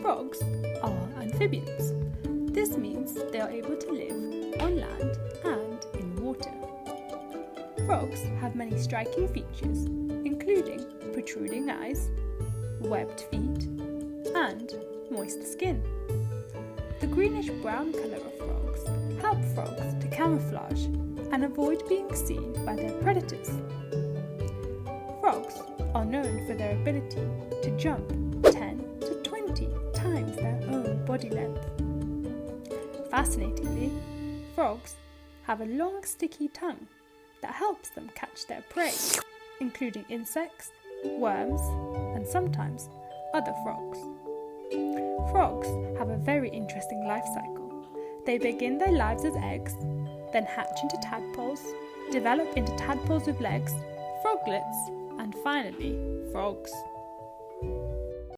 Frogs are amphibians. This means they are able to live on land and in water. Frogs have many striking features, including protruding eyes, webbed feet, and moist skin. The greenish-brown colour of frogs help frogs to camouflage and avoid being seen by their predators. Frogs are known for their ability to jump 10 to 20 times their own body length. Fascinatingly, frogs have a long sticky tongue that helps them catch their prey, including insects, worms, and sometimes other frogs. Frogs have a very interesting life cycle. They begin their lives as eggs, then hatch into tadpoles, develop into tadpoles with legs, froglets, and finally, frogs.